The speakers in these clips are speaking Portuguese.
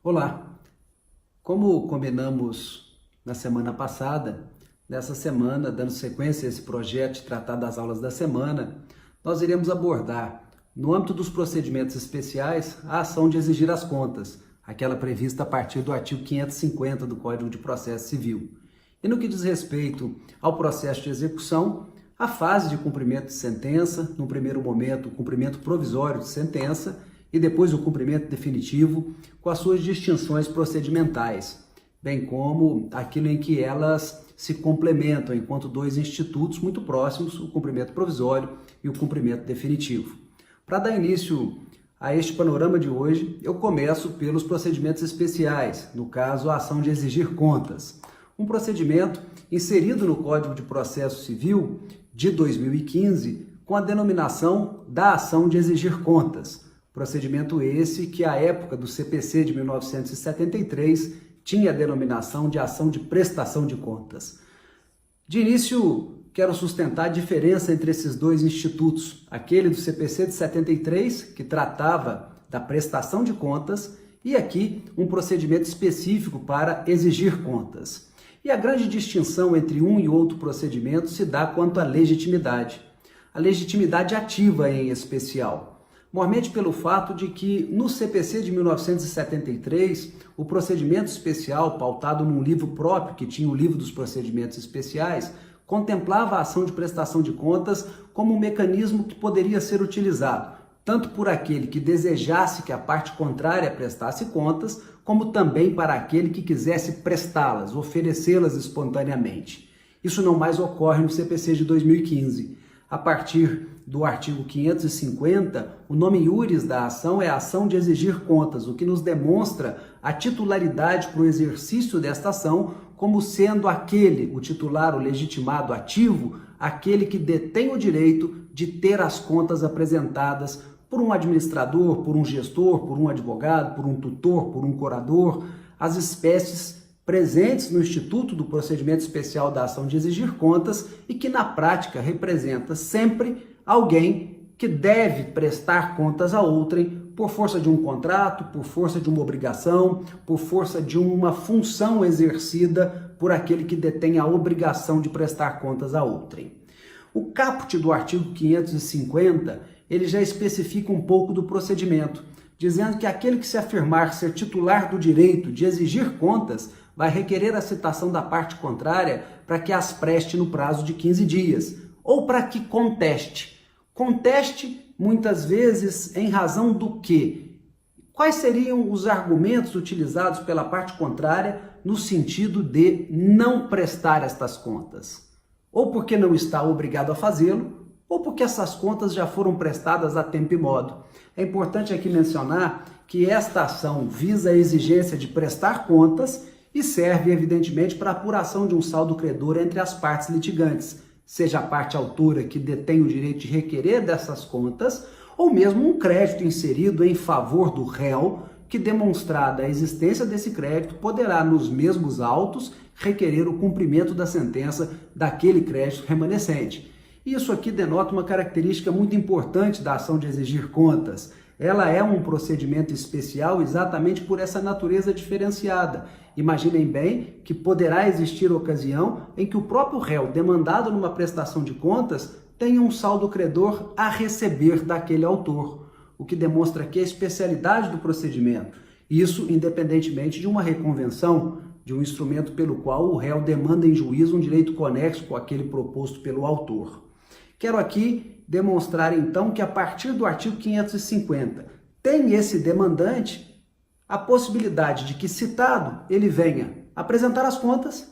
Olá! Como combinamos na semana passada, nessa semana, dando sequência a esse projeto de tratar das aulas da semana, nós iremos abordar, no âmbito dos procedimentos especiais, a ação de exigir as contas, aquela prevista a partir do artigo 550 do Código de Processo Civil. E no que diz respeito ao processo de execução, a fase de cumprimento de sentença, no primeiro momento, o cumprimento provisório de sentença, e depois o cumprimento definitivo, com as suas distinções procedimentais, bem como aquilo em que elas se complementam enquanto dois institutos muito próximos, o cumprimento provisório e o cumprimento definitivo. Para dar início a este panorama de hoje, eu começo pelos procedimentos especiais, no caso a ação de exigir contas. Um procedimento inserido no Código de Processo Civil de 2015 com a denominação da ação de exigir contas. Procedimento esse que, à época do CPC de 1973, tinha a denominação de ação de prestação de contas. De início, quero sustentar a diferença entre esses dois institutos. Aquele do CPC de 73, que tratava da prestação de contas, e aqui um procedimento específico para exigir contas. E a grande distinção entre um e outro procedimento se dá quanto à legitimidade. A legitimidade ativa em especial. Mormente pelo fato de que, no CPC de 1973, o procedimento especial, pautado num livro próprio, que tinha o livro dos procedimentos especiais, contemplava a ação de prestação de contas como um mecanismo que poderia ser utilizado, tanto por aquele que desejasse que a parte contrária prestasse contas, como também para aquele que quisesse prestá-las, oferecê-las espontaneamente. Isso não mais ocorre no CPC de 2015. A partir do artigo 550, o nome iuris da ação é a ação de exigir contas, o que nos demonstra a titularidade para o exercício desta ação como sendo aquele, o titular, o legitimado ativo, aquele que detém o direito de ter as contas apresentadas por um administrador, por um gestor, por um advogado, por um tutor, por um curador, as espécies presentes no Instituto do Procedimento Especial da Ação de Exigir Contas e que na prática representa sempre alguém que deve prestar contas a outrem por força de um contrato, por força de uma obrigação, por força de uma função exercida por aquele que detém a obrigação de prestar contas a outrem. O caput do artigo 550, ele já especifica um pouco do procedimento, dizendo que aquele que se afirmar ser titular do direito de exigir contas vai requerer a citação da parte contrária para que as preste no prazo de 15 dias, ou para que conteste. Conteste, muitas vezes, em razão do quê? Quais seriam os argumentos utilizados pela parte contrária no sentido de não prestar estas contas? Ou porque não está obrigado a fazê-lo, ou porque essas contas já foram prestadas a tempo e modo. É importante aqui mencionar que esta ação visa a exigência de prestar contas e serve, evidentemente, para a apuração de um saldo credor entre as partes litigantes, seja a parte autora que detém o direito de requerer dessas contas, ou mesmo um crédito inserido em favor do réu, que, demonstrada a existência desse crédito, poderá, nos mesmos autos, requerer o cumprimento da sentença daquele crédito remanescente. Isso aqui denota uma característica muito importante da ação de exigir contas. Ela é um procedimento especial exatamente por essa natureza diferenciada. Imaginem bem que poderá existir ocasião em que o próprio réu, demandado numa prestação de contas, tenha um saldo credor a receber daquele autor, o que demonstra aqui a especialidade do procedimento. Isso independentemente de uma reconvenção, de um instrumento pelo qual o réu demanda em juízo um direito conexo com aquele proposto pelo autor. Quero aqui demonstrar então que a partir do artigo 550 tem esse demandante a possibilidade de que, citado, ele venha apresentar as contas,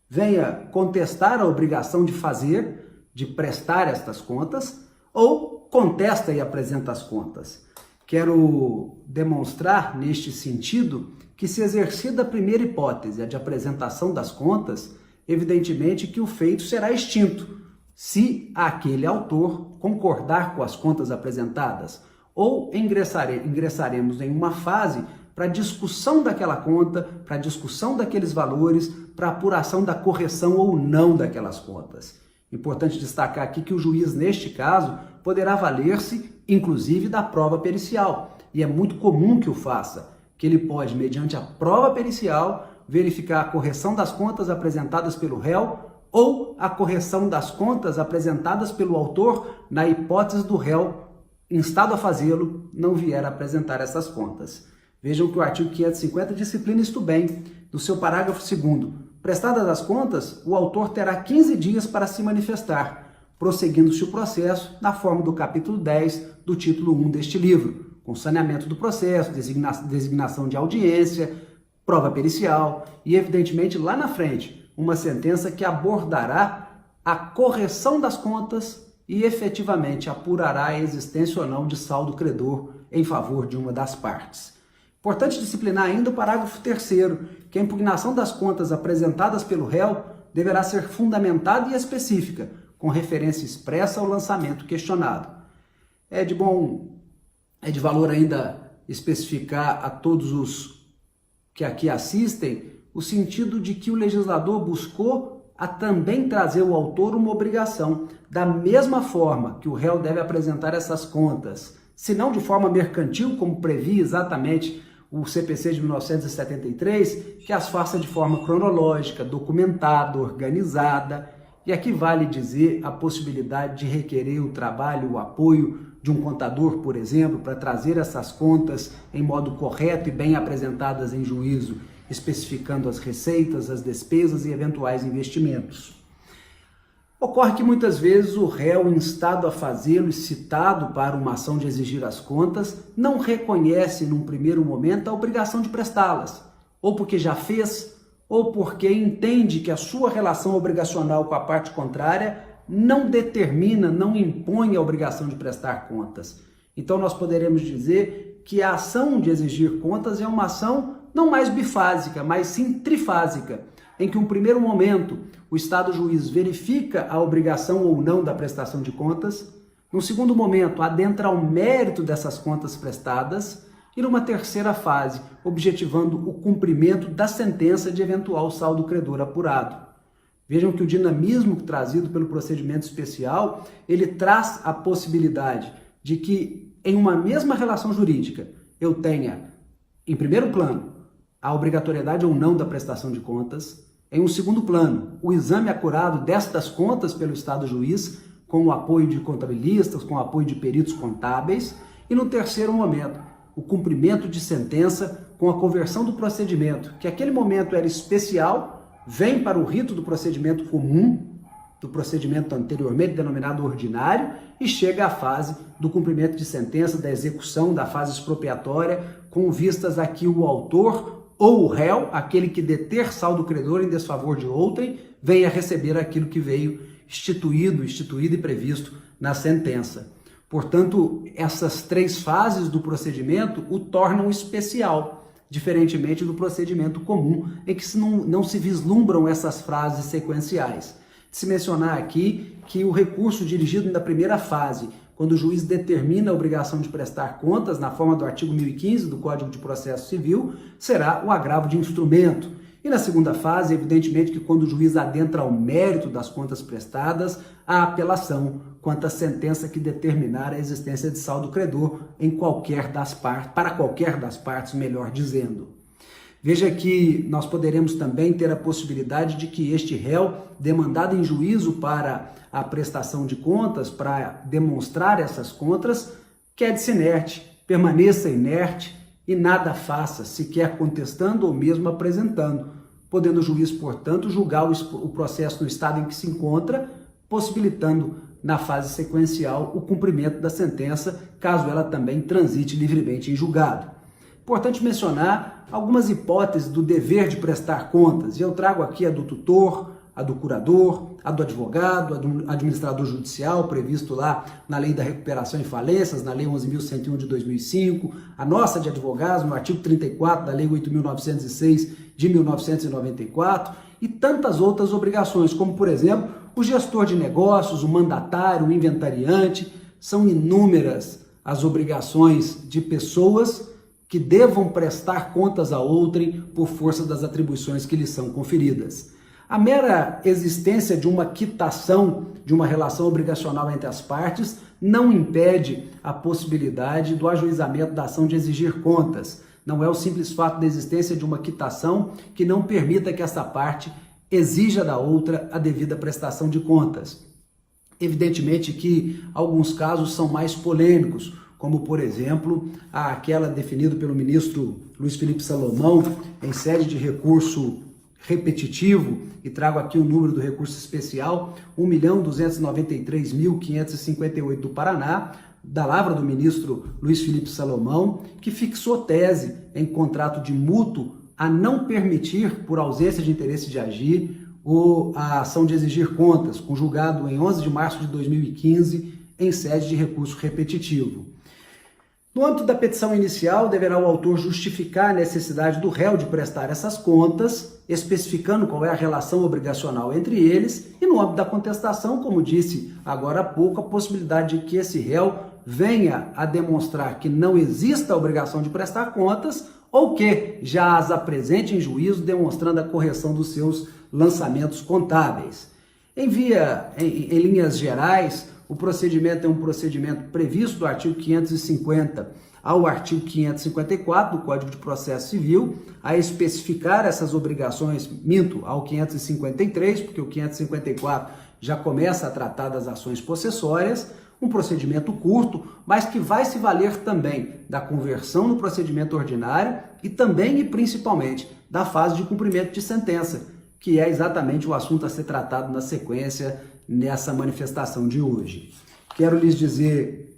venha contestar a obrigação de fazer, de prestar estas contas, ou contesta e apresenta as contas. Quero demonstrar neste sentido que, se exercida a primeira hipótese, a de apresentação das contas, evidentemente que o feito será extinto, se aquele autor concordar com as contas apresentadas, ou ingressaremos em uma fase para discussão daquela conta, para discussão daqueles valores, para apuração da correção ou não daquelas contas. Importante destacar aqui que o juiz, neste caso, poderá valer-se, inclusive, da prova pericial, e é muito comum que o faça. que ele pode, mediante a prova pericial, verificar a correção das contas apresentadas pelo réu ou a correção das contas apresentadas pelo autor na hipótese do réu, instado a fazê-lo, não vier a apresentar essas contas. Vejam que o artigo 550 disciplina isto bem, no seu parágrafo 2º. Prestadas as contas, o autor terá 15 dias para se manifestar, prosseguindo-se o processo na forma do capítulo 10 do título 1 deste livro, com saneamento do processo, designação de audiência, prova pericial e, evidentemente, lá na frente, uma sentença que abordará a correção das contas e efetivamente apurará a existência ou não de saldo credor em favor de uma das partes. Importante disciplinar ainda o parágrafo 3º, que a impugnação das contas apresentadas pelo réu deverá ser fundamentada e específica, com referência expressa ao lançamento questionado. É de valor ainda especificar a todos os que aqui assistem o sentido de que o legislador buscou a também trazer ao autor uma obrigação, da mesma forma que o réu deve apresentar essas contas, se não de forma mercantil, como previa exatamente o CPC de 1973, que as faça de forma cronológica, documentada, organizada. E aqui vale dizer a possibilidade de requerer o trabalho, o apoio de um contador, por exemplo, para trazer essas contas em modo correto e bem apresentadas em juízo, especificando as receitas, as despesas e eventuais investimentos. Ocorre que muitas vezes o réu, instado a fazê-lo e citado para uma ação de exigir as contas, não reconhece num primeiro momento a obrigação de prestá-las, ou porque já fez, ou porque entende que a sua relação obrigacional com a parte contrária não determina, não impõe a obrigação de prestar contas. Então nós poderemos dizer que a ação de exigir contas é uma ação não mais bifásica, mas sim trifásica, em que, um primeiro momento, o Estado juiz verifica a obrigação ou não da prestação de contas, num segundo momento, adentra ao mérito dessas contas prestadas, e numa terceira fase, objetivando o cumprimento da sentença de eventual saldo credor apurado. Vejam que o dinamismo trazido pelo procedimento especial, ele traz a possibilidade de que, em uma mesma relação jurídica, eu tenha, em primeiro plano, a obrigatoriedade ou não da prestação de contas. Em um segundo plano, o exame acurado destas contas pelo Estado juiz, com o apoio de contabilistas, com o apoio de peritos contábeis. E no terceiro momento, o cumprimento de sentença com a conversão do procedimento, que aquele momento era especial, vem para o rito do procedimento comum, do procedimento anteriormente denominado ordinário, e chega à fase do cumprimento de sentença, da execução, da fase expropriatória, com vistas a que o autor ou o réu, aquele que deter saldo credor em desfavor de outrem, venha receber aquilo que veio instituído e previsto na sentença. Portanto, essas três fases do procedimento o tornam especial, diferentemente do procedimento comum, em que não se vislumbram essas frases sequenciais. De se mencionar aqui que o recurso dirigido na primeira fase, quando o juiz determina a obrigação de prestar contas, na forma do artigo 1015 do Código de Processo Civil, será o agravo de instrumento. E na segunda fase, evidentemente que quando o juiz adentra ao mérito das contas prestadas, a apelação quanto à sentença que determinar a existência de saldo credor em qualquer das partes, para qualquer das partes, melhor dizendo. Veja que nós poderemos também ter a possibilidade de que este réu, demandado em juízo para a prestação de contas, para demonstrar essas contas, quede-se inerte, permaneça inerte e nada faça, sequer contestando ou mesmo apresentando, podendo o juiz, portanto, julgar o processo no estado em que se encontra, possibilitando, na fase sequencial, o cumprimento da sentença, caso ela também transite livremente em julgado. Importante mencionar algumas hipóteses do dever de prestar contas, e eu trago aqui a do tutor, a do curador, a do advogado, a do administrador judicial, previsto lá na Lei da Recuperação e Falências, na Lei 11.101 de 2005, a nossa de advogados, no artigo 34 da Lei 8.906 de 1994, e tantas outras obrigações, como, por exemplo, o gestor de negócios, o mandatário, o inventariante. São inúmeras as obrigações de pessoas que devam prestar contas a outrem por força das atribuições que lhes são conferidas. A mera existência de uma quitação de uma relação obrigacional entre as partes não impede a possibilidade do ajuizamento da ação de exigir contas, Não é o simples fato da existência de uma quitação que não permita que essa parte exija da outra a devida prestação de contas. Evidentemente que alguns casos são mais polêmicos, como, por exemplo, aquela definida pelo ministro Luiz Felipe Salomão em sede de recurso repetitivo, e trago aqui o número do recurso especial, 1.293.558 do Paraná, da lavra do ministro Luiz Felipe Salomão, que fixou tese em contrato de mútuo a não permitir, por ausência de interesse de agir, a ação de exigir contas, com julgado em 11 de março de 2015, em sede de recurso repetitivo. No âmbito da petição inicial, deverá o autor justificar a necessidade do réu de prestar essas contas, especificando qual é a relação obrigacional entre eles, e no âmbito da contestação, como disse agora há pouco, a possibilidade de que esse réu venha a demonstrar que não exista a obrigação de prestar contas ou que já as apresente em juízo, demonstrando a correção dos seus lançamentos contábeis. Em linhas gerais, o procedimento é um procedimento previsto do artigo 550 ao artigo 554 do Código de Processo Civil, a especificar essas obrigações, ao 553, porque o 554 já começa a tratar das ações possessórias, um procedimento curto, mas que vai se valer também da conversão no procedimento ordinário e também e principalmente da fase de cumprimento de sentença, que é exatamente o assunto a ser tratado na sequência nessa manifestação de hoje. Quero lhes dizer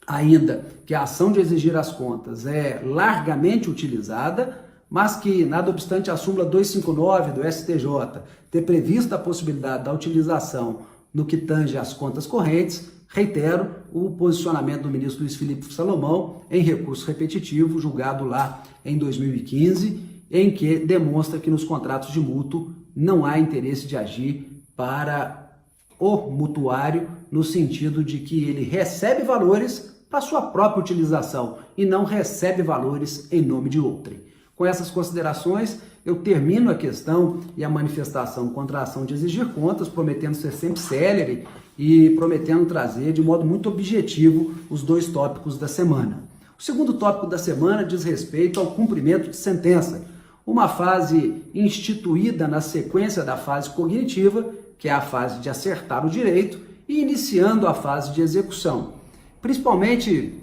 ainda que a ação de exigir as contas é largamente utilizada, mas que, nada obstante a súmula 259 do STJ ter previsto a possibilidade da utilização no que tange às contas correntes, reitero o posicionamento do ministro Luiz Felipe Salomão em recurso repetitivo, julgado lá em 2015, em que demonstra que nos contratos de mútuo não há interesse de agir para o mutuário, no sentido de que ele recebe valores para sua própria utilização e não recebe valores em nome de outrem. Com essas considerações, eu termino a questão e a manifestação contra a ação de exigir contas, prometendo ser sempre célere e prometendo trazer de modo muito objetivo os dois tópicos da semana. O segundo tópico da semana diz respeito ao cumprimento de sentença, uma fase instituída na sequência da fase cognitiva, que é a fase de acertar o direito, e iniciando a fase de execução. Principalmente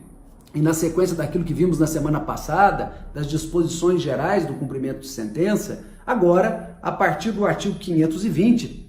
e na sequência daquilo que vimos na semana passada, das disposições gerais do cumprimento de sentença, agora, a partir do artigo 520,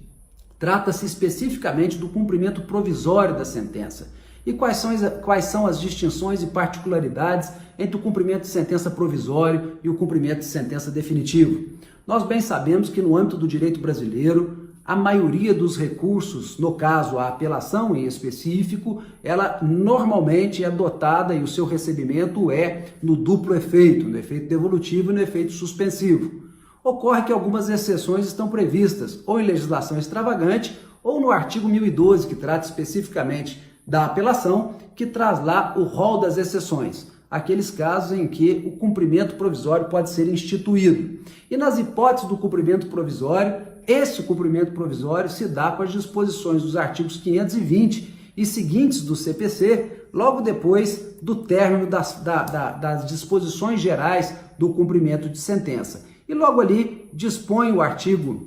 trata-se especificamente do cumprimento provisório da sentença. E quais são as distinções e particularidades entre o cumprimento de sentença provisório e o cumprimento de sentença definitivo? Nós bem sabemos que no âmbito do direito brasileiro, a maioria dos recursos, no caso a apelação em específico, ela normalmente é dotada e o seu recebimento é no duplo efeito, no efeito devolutivo e no efeito suspensivo. Ocorre que algumas exceções estão previstas ou em legislação extravagante ou no artigo 1012, que trata especificamente da apelação, que traz lá o rol das exceções, aqueles casos em que o cumprimento provisório pode ser instituído. E nas hipóteses do cumprimento provisório, esse cumprimento provisório se dá com as disposições dos artigos 520 e seguintes do CPC, logo depois do término das disposições gerais do cumprimento de sentença. E logo ali dispõe o artigo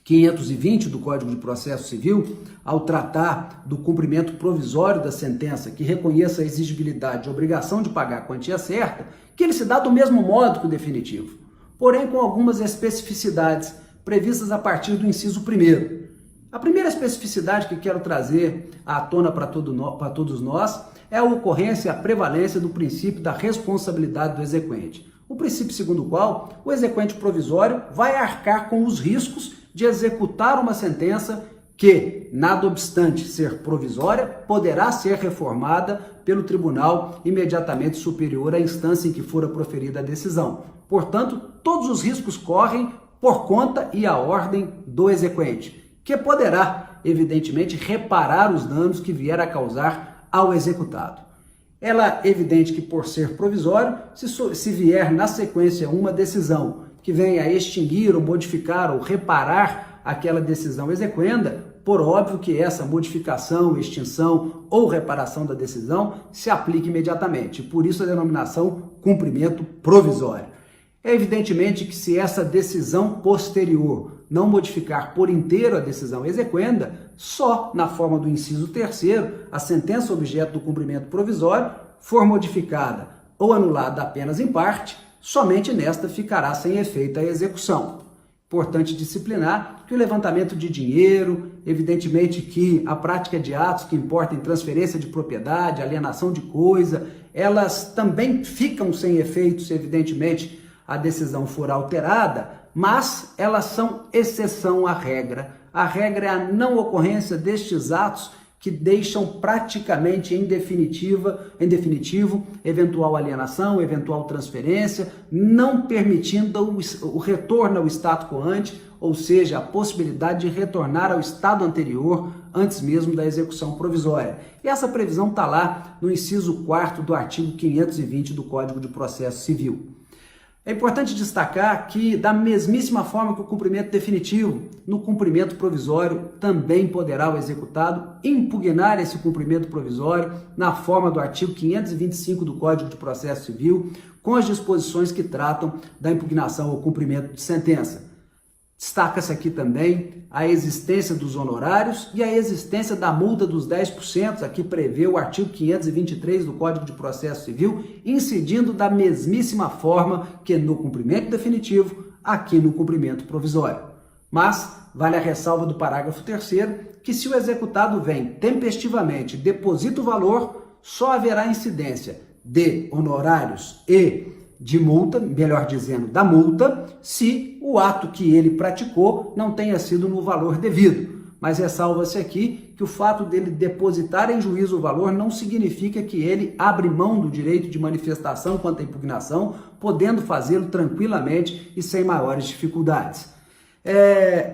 520 do Código de Processo Civil, ao tratar do cumprimento provisório da sentença, que reconheça a exigibilidade de obrigação de pagar a quantia certa, que ele se dá do mesmo modo que o definitivo, porém com algumas especificidades previstas a partir do inciso 1º. A primeira especificidade que quero trazer à tona para todos nós é a ocorrência e a prevalência do princípio da responsabilidade do exequente. O princípio segundo o qual o exequente provisório vai arcar com os riscos de executar uma sentença que, nada obstante ser provisória, poderá ser reformada pelo tribunal imediatamente superior à instância em que fora proferida a decisão. Portanto, todos os riscos correm por conta e a ordem do exequente, que poderá, evidentemente, reparar os danos que vier a causar ao executado. Ela é evidente que, por ser provisório, se vier na sequência uma decisão que venha a extinguir ou modificar ou reparar aquela decisão exequenda, por óbvio que essa modificação, extinção ou reparação da decisão se aplique imediatamente. Por isso a denominação cumprimento provisório. É evidentemente que se essa decisão posterior não modificar por inteiro a decisão exequenda, só na forma do inciso 3º, a sentença objeto do cumprimento provisório for modificada ou anulada apenas em parte, somente nesta ficará sem efeito a execução. Importante disciplinar que o levantamento de dinheiro, evidentemente que a prática de atos que importam transferência de propriedade, alienação de coisa, elas também ficam sem efeito se evidentemente a decisão for alterada, mas elas são exceção à regra. A regra é a não ocorrência destes atos que deixam praticamente em definitivo eventual alienação, eventual transferência, não permitindo o retorno ao status quo ante, ou seja, a possibilidade de retornar ao estado anterior antes mesmo da execução provisória. E essa previsão está lá no inciso 4º do artigo 520 do Código de Processo Civil. É importante destacar que, da mesmíssima forma que o cumprimento definitivo, no cumprimento provisório também poderá o executado impugnar esse cumprimento provisório na forma do artigo 525 do Código de Processo Civil, com as disposições que tratam da impugnação ou cumprimento de sentença. Destaca-se aqui também a existência dos honorários e a existência da multa dos 10%, aqui prevê o artigo 523 do Código de Processo Civil, incidindo da mesmíssima forma que no cumprimento definitivo, aqui no cumprimento provisório. Mas vale a ressalva do parágrafo 3º, que se o executado vem tempestivamente e deposita o valor, só haverá incidência de honorários e de multa, melhor dizendo, da multa, se o ato que ele praticou não tenha sido no valor devido. Mas ressalva-se aqui que o fato dele depositar em juízo o valor não significa que ele abre mão do direito de manifestação quanto à impugnação, podendo fazê-lo tranquilamente e sem maiores dificuldades.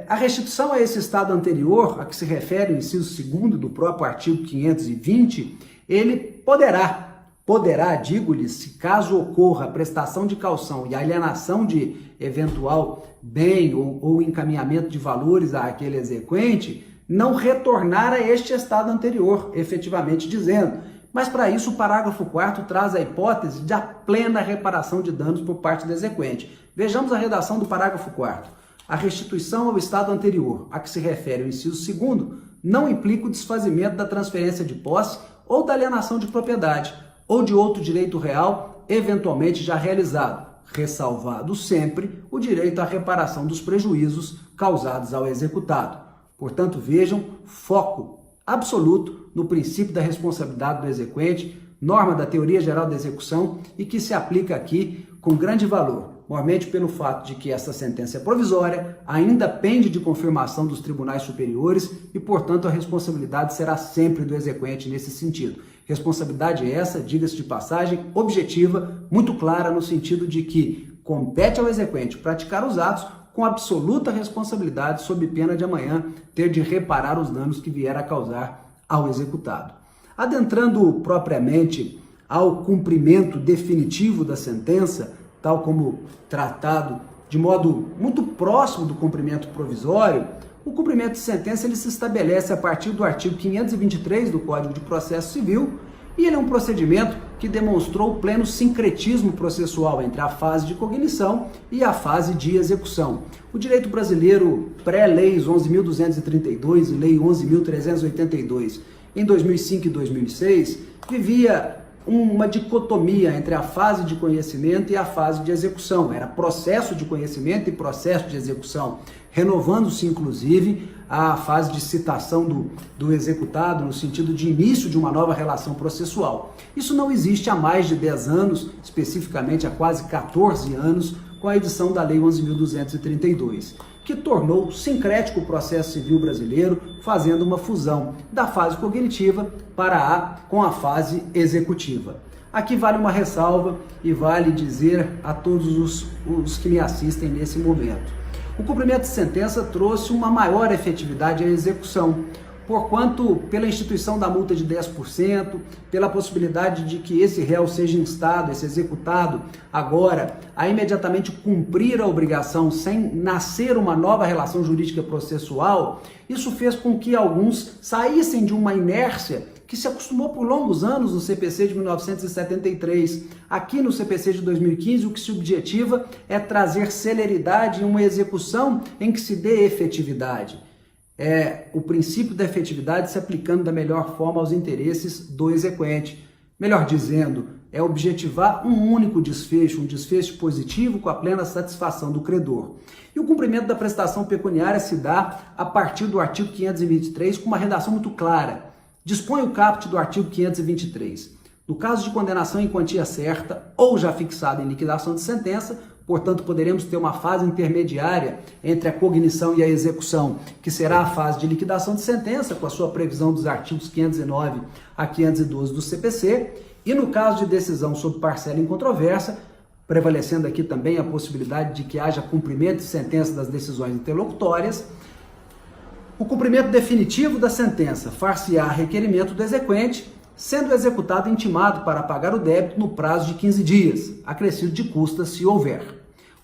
A restituição a esse estado anterior, a que se refere o inciso 2º do próprio artigo 520, ele poderá, digo-lhes, se caso ocorra a prestação de caução e alienação de eventual bem ou encaminhamento de valores àquele exequente, não retornar a este estado anterior, efetivamente dizendo. Mas para isso o parágrafo 4º traz a hipótese da plena reparação de danos por parte do exequente. Vejamos a redação do parágrafo 4º. A restituição ao estado anterior, a que se refere o inciso 2º, não implica o desfazimento da transferência de posse ou da alienação de propriedade, ou de outro direito real, eventualmente já realizado, ressalvado sempre o direito à reparação dos prejuízos causados ao executado. Portanto, vejam, foco absoluto no princípio da responsabilidade do exequente, norma da teoria geral da execução e que se aplica aqui com grande valor, mormente pelo fato de que essa sentença é provisória, ainda pende de confirmação dos tribunais superiores e, portanto, a responsabilidade será sempre do exequente nesse sentido. Responsabilidade essa, diga-se de passagem, objetiva, muito clara no sentido de que compete ao exequente praticar os atos com absoluta responsabilidade, sob pena de amanhã ter de reparar os danos que vier a causar ao executado. Adentrando propriamente ao cumprimento definitivo da sentença, tal como tratado de modo muito próximo do cumprimento provisório, o cumprimento de sentença ele se estabelece a partir do artigo 523 do Código de Processo Civil e ele é um procedimento que demonstrou pleno sincretismo processual entre a fase de cognição e a fase de execução. O direito brasileiro pré-leis 11.232 e lei 11.382 em 2005 e 2006 vivia uma dicotomia entre a fase de conhecimento e a fase de execução. Era processo de conhecimento e processo de execução, renovando-se inclusive a fase de citação do executado no sentido de início de uma nova relação processual. Isso não existe há mais de 10 anos, especificamente há quase 14 anos, com a edição da Lei 11.232, que tornou sincrético o processo civil brasileiro, fazendo uma fusão da fase cognitiva com a fase executiva. Aqui vale uma ressalva e vale dizer a todos os que me assistem nesse momento. O cumprimento de sentença trouxe uma maior efetividade à execução, porquanto pela instituição da multa de 10%, pela possibilidade de que esse réu seja instado, esse executado agora, a imediatamente cumprir a obrigação sem nascer uma nova relação jurídica processual, isso fez com que alguns saíssem de uma inércia que se acostumou por longos anos no CPC de 1973. Aqui no CPC de 2015, o que se objetiva é trazer celeridade em uma execução em que se dê efetividade. É o princípio da efetividade se aplicando da melhor forma aos interesses do exequente. Melhor dizendo, é objetivar um único desfecho, um desfecho positivo com a plena satisfação do credor. E o cumprimento da prestação pecuniária se dá a partir do artigo 523 com uma redação muito clara. Dispõe o caput do artigo 523. No caso de condenação em quantia certa ou já fixada em liquidação de sentença, portanto, poderemos ter uma fase intermediária entre a cognição e a execução, que será a fase de liquidação de sentença, com a sua previsão dos artigos 509 a 512 do CPC, e no caso de decisão sob parcela incontrovérsia, prevalecendo aqui também a possibilidade de que haja cumprimento de sentença das decisões interlocutórias, o cumprimento definitivo da sentença far-se-á requerimento do exequente, sendo o executado intimado para pagar o débito no prazo de 15 dias, acrescido de custas se houver.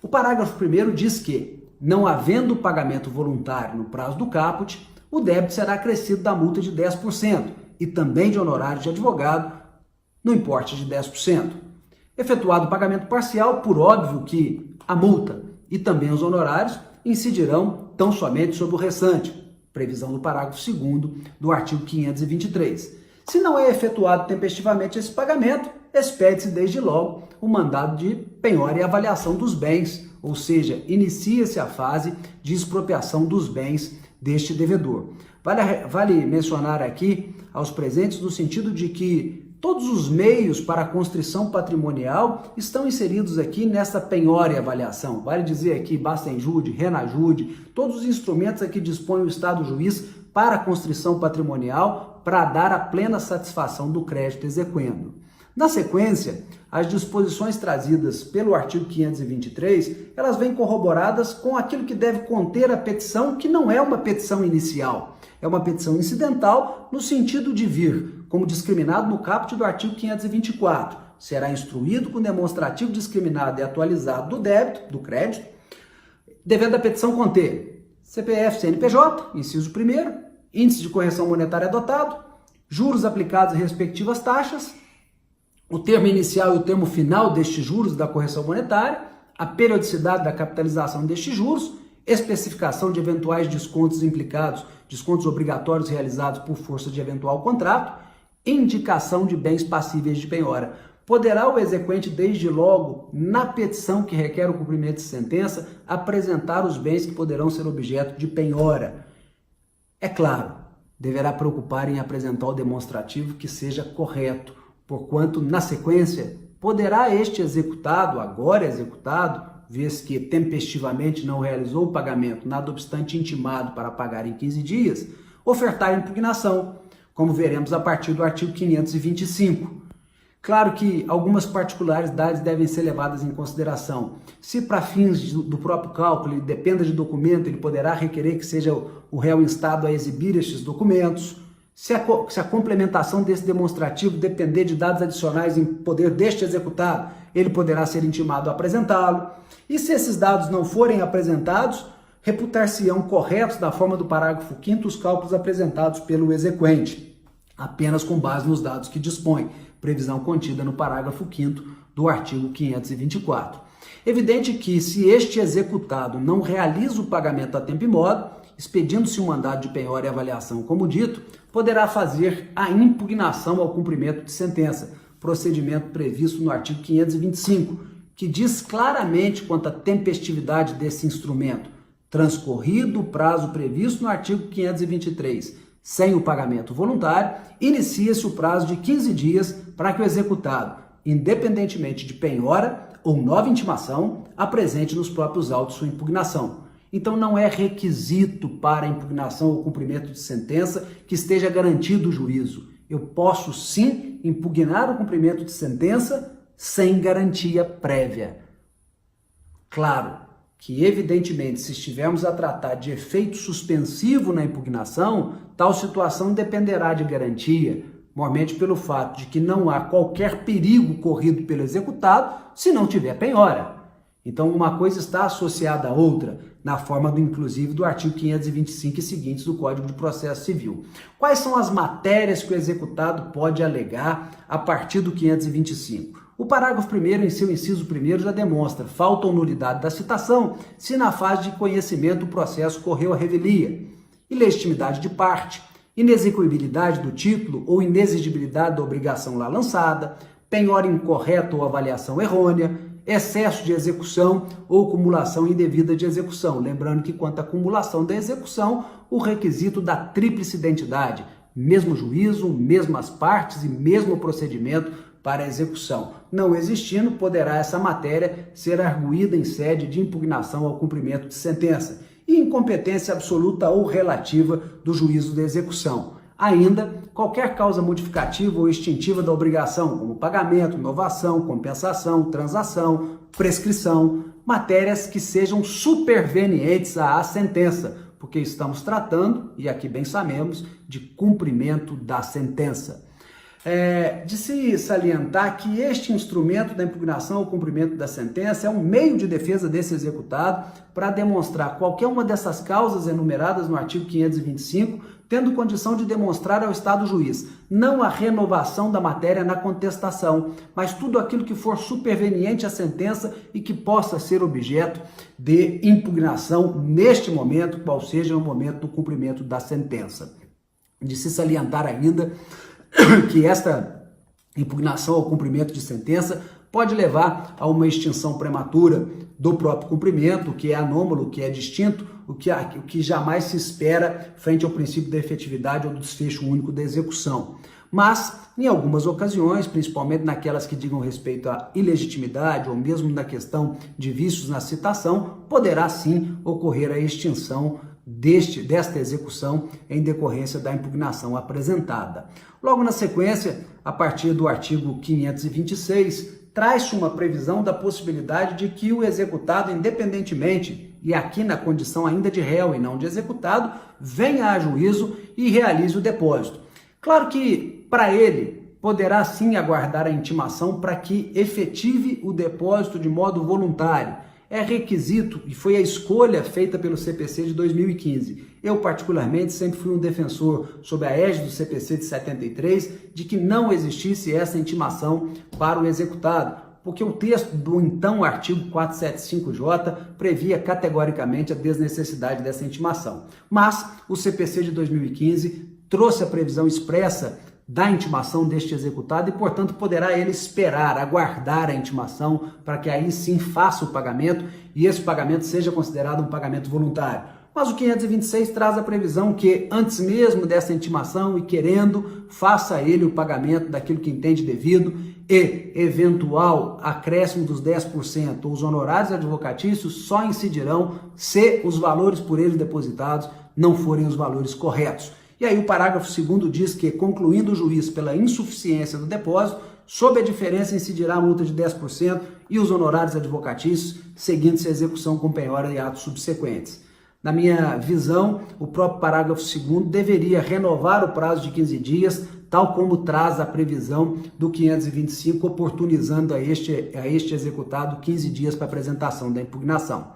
O parágrafo 1º diz que, não havendo pagamento voluntário no prazo do caput, o débito será acrescido da multa de 10% e também de honorário de advogado no importe de 10%. Efetuado o pagamento parcial, por óbvio que a multa e também os honorários incidirão tão somente sobre o restante, previsão do parágrafo 2º do artigo 523. Se não é efetuado tempestivamente esse pagamento, expede-se desde logo o mandado de penhora e avaliação dos bens, ou seja, inicia-se a fase de expropriação dos bens deste devedor. Vale mencionar aqui aos presentes no sentido de que todos os meios para a constrição patrimonial estão inseridos aqui nessa penhora e avaliação. Vale dizer aqui, basta injúde, renajude, todos os instrumentos aqui dispõe o Estado juiz para a constrição patrimonial para dar a plena satisfação do crédito exequendo. Na sequência, as disposições trazidas pelo artigo 523, elas vêm corroboradas com aquilo que deve conter a petição, que não é uma petição inicial, é uma petição incidental no sentido de vir, como discriminado no caput do artigo 524, será instruído com demonstrativo discriminado e atualizado do débito, do crédito, devendo a petição conter CPF, CNPJ, inciso 1º, índice de correção monetária adotado, juros aplicados e respectivas taxas, o termo inicial e o termo final destes juros da correção monetária, a periodicidade da capitalização destes juros, especificação de eventuais descontos implicados, descontos obrigatórios realizados por força de eventual contrato, indicação de bens passíveis de penhora. Poderá o exequente, desde logo, na petição que requer o cumprimento de sentença, apresentar os bens que poderão ser objeto de penhora. É claro, deverá preocupar em apresentar o demonstrativo que seja correto, porquanto, na sequência, poderá este executado, agora executado, vez que tempestivamente não realizou o pagamento, nada obstante intimado para pagar em 15 dias, ofertar impugnação, como veremos a partir do artigo 525. Claro que algumas particularidades devem ser levadas em consideração. Se para fins do próprio cálculo ele dependa de documento, ele poderá requerer que seja o réu instado a exibir estes documentos. Se a complementação desse demonstrativo depender de dados adicionais em poder deste executado, ele poderá ser intimado a apresentá-lo. E se esses dados não forem apresentados, reputar-se-ão corretos da forma do parágrafo 5º os cálculos apresentados pelo exequente, apenas com base nos dados que dispõe, previsão contida no parágrafo 5º do artigo 524. Evidente que, se este executado não realiza o pagamento a tempo e modo, expedindo-se um mandado de penhora e avaliação, como dito, poderá fazer a impugnação ao cumprimento de sentença, procedimento previsto no artigo 525, que diz claramente quanto à tempestividade desse instrumento. Transcorrido o prazo previsto no artigo 523, sem o pagamento voluntário, inicia-se o prazo de 15 dias para que o executado, independentemente de penhora ou nova intimação, apresente nos próprios autos sua impugnação. Então não é requisito para a impugnação ou cumprimento de sentença que esteja garantido o juízo. Eu posso sim impugnar o cumprimento de sentença sem garantia prévia. Claro que, evidentemente, se estivermos a tratar de efeito suspensivo na impugnação, tal situação dependerá de garantia, mormente pelo fato de que não há qualquer perigo corrido pelo executado se não tiver penhora. Então, uma coisa está associada à outra, na forma, inclusive, do artigo 525 e seguintes do Código de Processo Civil. Quais são as matérias que o executado pode alegar a partir do 525? O parágrafo 1º, em seu inciso 1º, já demonstra falta ou nulidade da citação se na fase de conhecimento o processo correu à revelia, ilegitimidade de parte, inexequibilidade do título ou inexigibilidade da obrigação lá lançada, penhora incorreta ou avaliação errônea, excesso de execução ou cumulação indevida de execução. Lembrando que, quanto à cumulação da execução, o requisito da tríplice identidade, mesmo juízo, mesmas partes e mesmo procedimento para a execução. Não existindo, poderá essa matéria ser arguída em sede de impugnação ao cumprimento de sentença e incompetência absoluta ou relativa do juízo da execução. Ainda, qualquer causa modificativa ou extintiva da obrigação, como pagamento, inovação, compensação, transação, prescrição, matérias que sejam supervenientes à sentença, porque estamos tratando, e aqui bem sabemos, de cumprimento da sentença. De se salientar que este instrumento da impugnação ao cumprimento da sentença é um meio de defesa desse executado para demonstrar qualquer uma dessas causas enumeradas no artigo 525, tendo condição de demonstrar ao Estado juiz não a renovação da matéria na contestação, mas tudo aquilo que for superveniente à sentença e que possa ser objeto de impugnação neste momento, qual seja o momento do cumprimento da sentença. De se salientar ainda que esta impugnação ao cumprimento de sentença pode levar a uma extinção prematura do próprio cumprimento, o que é anômalo, o que é distinto, o que jamais se espera frente ao princípio da efetividade ou do desfecho único da execução. Mas, em algumas ocasiões, principalmente naquelas que digam respeito à ilegitimidade ou mesmo na questão de vícios na citação, poderá sim ocorrer a extinção desta execução em decorrência da impugnação apresentada. Logo na sequência, a partir do artigo 526, traz-se uma previsão da possibilidade de que o executado, independentemente, e aqui na condição ainda de réu e não de executado, venha a juízo e realize o depósito. Claro que, para ele, poderá sim aguardar a intimação para que efetive o depósito de modo voluntário. É requisito e foi a escolha feita pelo CPC de 2015. Eu, particularmente, sempre fui um defensor, sob a égide do CPC de 73, de que não existisse essa intimação para o executado, porque o texto do então artigo 475J previa categoricamente a desnecessidade dessa intimação. Mas o CPC de 2015 trouxe a previsão expressa da intimação deste executado e, portanto, poderá ele esperar, aguardar a intimação para que aí sim faça o pagamento e esse pagamento seja considerado um pagamento voluntário. Mas o 526 traz a previsão que, antes mesmo dessa intimação e querendo, faça ele o pagamento daquilo que entende devido e eventual acréscimo dos 10% ou os honorários advocatícios só incidirão se os valores por ele depositados não forem os valores corretos. E aí o parágrafo 2º diz que, concluindo o juiz pela insuficiência do depósito, sob a diferença incidirá a multa de 10% e os honorários advocatícios, seguindo-se a execução com penhora e atos subsequentes. Na minha visão, o próprio parágrafo 2º deveria renovar o prazo de 15 dias, tal como traz a previsão do 525, oportunizando a este executado 15 dias para apresentação da impugnação.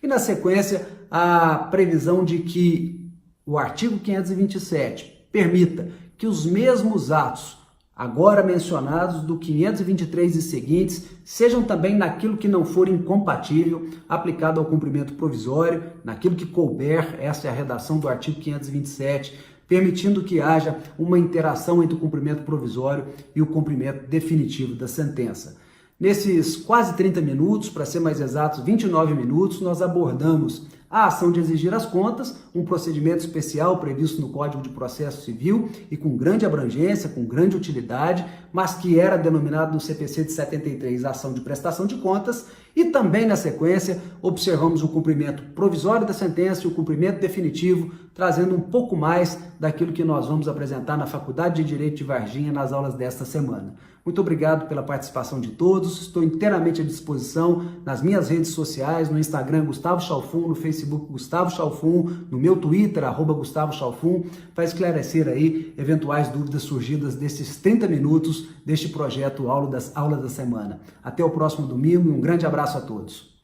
E na sequência, a previsão de que o artigo 527 permita que os mesmos atos agora mencionados do 523 e seguintes sejam também naquilo que não for incompatível aplicado ao cumprimento provisório, naquilo que couber, essa é a redação do artigo 527, permitindo que haja uma interação entre o cumprimento provisório e o cumprimento definitivo da sentença. Nesses quase 30 minutos, para ser mais exatos, 29 minutos, nós abordamos a ação de exigir as contas, um procedimento especial previsto no Código de Processo Civil e com grande abrangência, com grande utilidade, mas que era denominado no CPC de 73 ação de prestação de contas, E também, na sequência, observamos o cumprimento provisório da sentença e o cumprimento definitivo, trazendo um pouco mais daquilo que nós vamos apresentar na Faculdade de Direito de Varginha nas aulas desta semana. Muito obrigado pela participação de todos, estou inteiramente à disposição nas minhas redes sociais, no Instagram Gustavo Chalfun, no Facebook Gustavo Chalfun, no meu Twitter, @Gustavo Chalfun, para esclarecer aí eventuais dúvidas surgidas desses 30 minutos deste projeto Aulas da Semana. Até o próximo domingo e um grande abraço a todos.